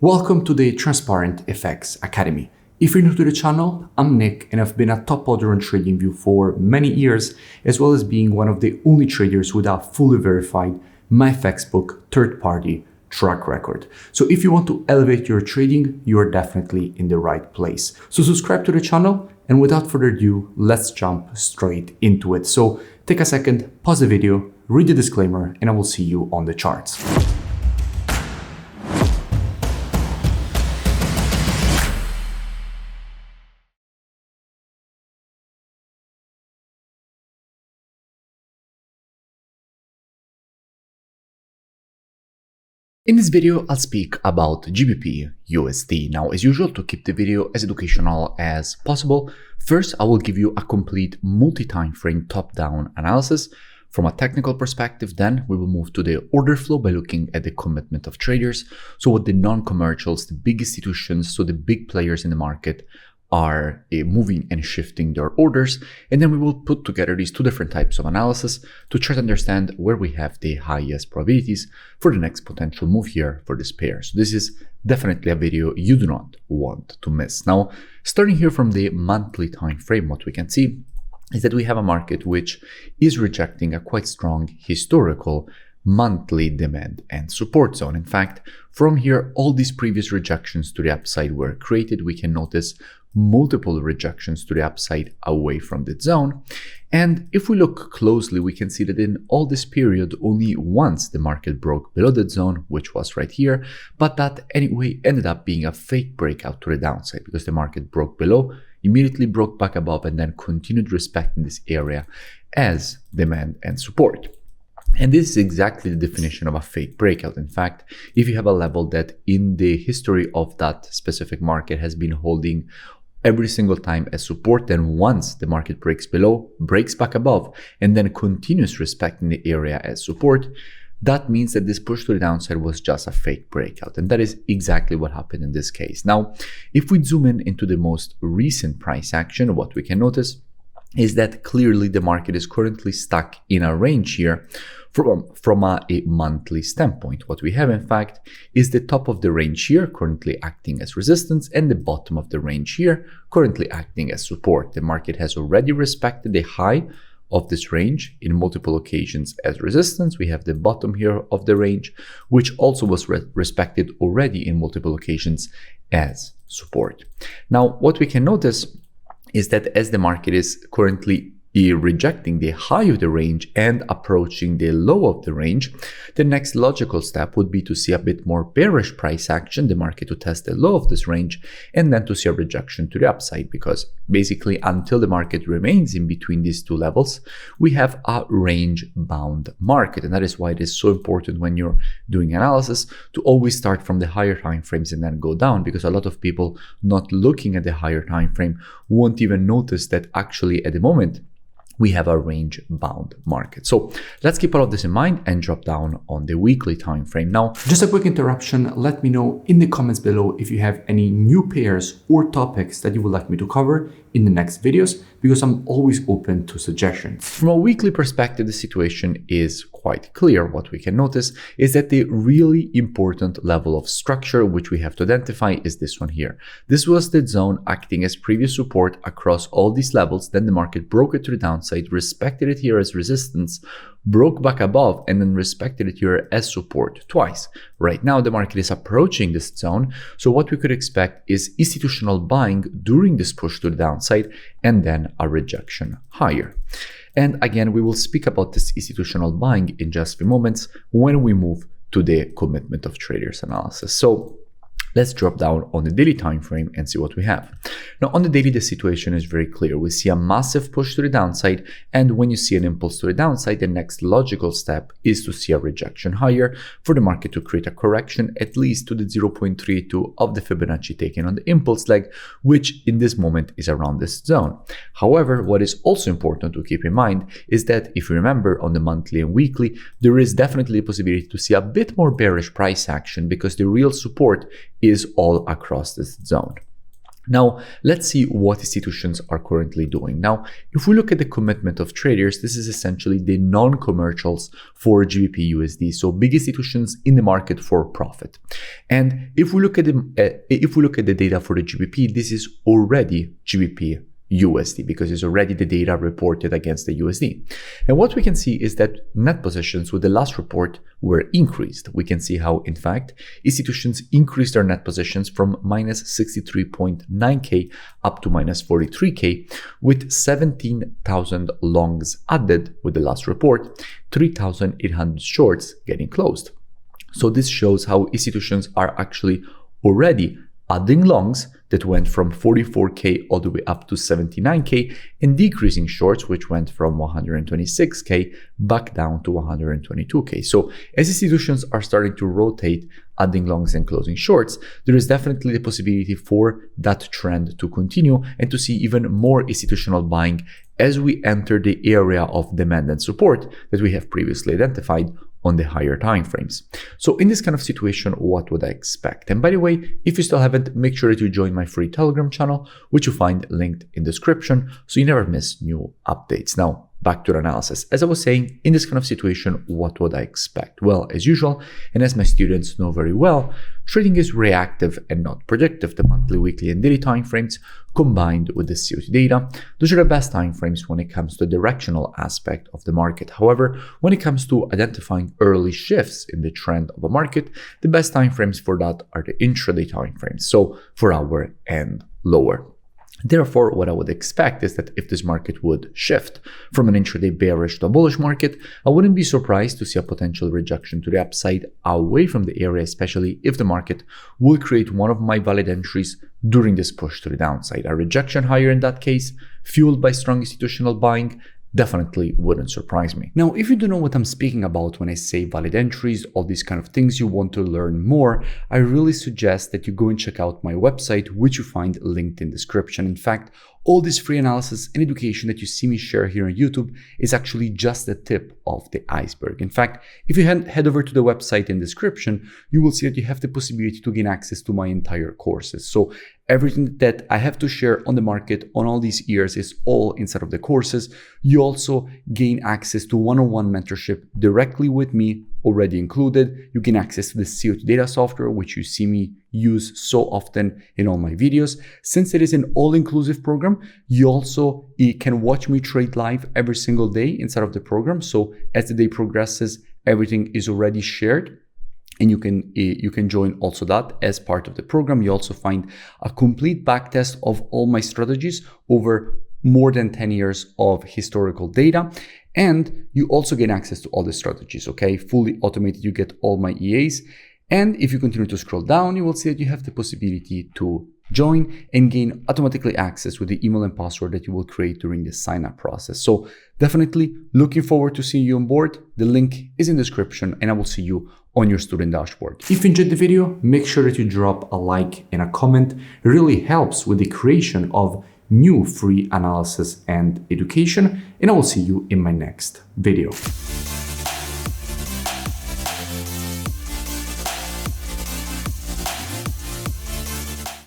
Welcome to the Transparent FX Academy. If you're new to the channel, I'm Nick and I've been a top hodler on TradingView for many years, as well as being one of the only traders with a fully verified MyFXBook third-party track record. So if you want to elevate your trading, you are definitely in the right place. So subscribe to the channel, and without further ado, let's jump straight into it. So take a second, pause the video, read the disclaimer, and I will see you on the charts. In this video, I'll speak about GBPUSD. Now, as usual, to keep the video as educational as possible, first I will give you a complete multi-time frame top-down analysis from a technical perspective. Then we will move to the order flow by looking at the commitment of traders. So what the non-commercials, the big institutions, so the big players in the market are moving and shifting their orders. And then we will put together these two different types of analysis to try to understand where we have the highest probabilities for the next potential move here for this pair. So this is definitely a video you do not want to miss. Now, starting here from the monthly time frame, what we can see is that we have a market which is rejecting a quite strong historical monthly demand and support zone. In fact, from here, all these previous rejections to the upside were created. We can notice multiple rejections to the upside away from the zone. And if we look closely, we can see that in all this period, only once the market broke below that zone, which was right here, but that anyway ended up being a fake breakout to the downside because the market broke below, immediately broke back above, and then continued respecting this area as demand and support. And this is exactly the definition of a fake breakout. In fact, if you have a level that in the history of that specific market has been holding every single time as support, then once the market breaks below, breaks back above, and then continues respecting the area as support, that means that this push to the downside was just a fake breakout. And that is exactly what happened in this case. Now, if we zoom in into the most recent price action, what we can notice is that clearly the market is currently stuck in a range here from a monthly standpoint. What we have, in fact, is the top of the range here currently acting as resistance and the bottom of the range here currently acting as support. The market has already respected the high of this range in multiple occasions as resistance. We have the bottom here of the range, which also was respected already in multiple occasions as support. Now, what we can notice is that as the market is currently rejecting the high of the range and approaching the low of the range, the next logical step would be to see a bit more bearish price action, the market to test the low of this range, and then to see a rejection to the upside, because basically until the market remains in between these two levels, we have a range bound market. And that is why it is so important when you're doing analysis to always start from the higher time frames and then go down, because a lot of people not looking at the higher time frame won't even notice that actually at the moment we have a range bound market. So let's keep all of this in mind and drop down on the weekly time frame. Now, just a quick interruption. Let me know in the comments below if you have any new pairs or topics that you would like me to cover in the next videos, because I'm always open to suggestions. From a weekly perspective, the situation is quite clear. What we can notice is that the really important level of structure which we have to identify is this one here. This was the zone acting as previous support across all these levels. Then the market broke it to the downside, respected it here as resistance, broke back above, and then respected it here as support twice. Right now, the market is approaching this zone. So what we could expect is institutional buying during this push to the downside and then a rejection higher. And again, we will speak about this institutional buying in just a few moments when we move to the commitment of traders analysis. So let's drop down on the daily time frame and see what we have. Now, on the daily, the situation is very clear. We see a massive push to the downside, and when you see an impulse to the downside, the next logical step is to see a rejection higher for the market to create a correction at least to the 0.32 of the Fibonacci taken on the impulse leg, which in this moment is around this zone. However, what is also important to keep in mind is that if you remember on the monthly and weekly, there is definitely a possibility to see a bit more bearish price action because the real support is all across this zone. Now, let's see what institutions are currently doing. Now, if we look at the commitment of traders, this is essentially the non-commercials for GBPUSD, so big institutions in the market for profit. And if we look at the data for the GBP, this is already GBPUSD because it's already the data reported against the USD. And what we can see is that net positions with the last report were increased. We can see how, in fact, institutions increased their net positions from minus 63.9K up to minus 43K, with 17,000 longs added with the last report, 3,800 shorts getting closed. So this shows how institutions are actually already adding longs that went from 44K all the way up to 79K, and decreasing shorts, which went from 126K back down to 122K. So as institutions are starting to rotate, adding longs and closing shorts, there is definitely the possibility for that trend to continue and to see even more institutional buying as we enter the area of demand and support that we have previously identified on the higher time frames. So in this kind of situation, what would I expect? And by the way, if you still haven't, make sure that you join my free Telegram channel, which you find linked in the description, so you never miss new updates. Now, back to the analysis. As I was saying, in this kind of situation, what would I expect? Well, as usual, and as my students know very well, trading is reactive and not predictive. The monthly, weekly, and daily time frames combined with the COT data, those are the best time frames when it comes to the directional aspect of the market. However, when it comes to identifying early shifts in the trend of a market, the best time frames for that are the intraday time frames, so 4 hour and lower. Therefore, what I would expect is that if this market would shift from an intraday bearish to a bullish market, I wouldn't be surprised to see a potential rejection to the upside away from the area, especially if the market will create one of my valid entries during this push to the downside. A rejection higher in that case, fueled by strong institutional buying, definitely wouldn't surprise me. Now, if you don't know what I'm speaking about when I say valid entries, all these kind of things, you want to learn more, I really suggest that you go and check out my website, which you find linked in the description. In fact, all this free analysis and education that you see me share here on YouTube is actually just the tip of the iceberg. In fact, if you head over to the website in the description, you will see that you have the possibility to gain access to my entire courses. So everything that I have to share on the market on all these years is all inside of the courses. You also gain access to one-on-one mentorship directly with me, already included. You gain access to the COT data software, which you see me use so often in all my videos. Since it is an all-inclusive program, you also can watch me trade live every single day inside of the program. So as the day progresses, everything is already shared, and you can join also that as part of the program. You also find a complete backtest of all my strategies over more than 10 years of historical data. And you also gain access to all the strategies, okay? Fully automated, you get all my EAs. And if you continue to scroll down, you will see that you have the possibility to join and gain automatically access with the email and password that you will create during the sign up process. So definitely looking forward to seeing you on board. The link is in the description, and I will see you on your student dashboard. If you enjoyed the video, make sure that you drop a like and a comment. It really helps with the creation of new free analysis and education, and I will see you in my next video.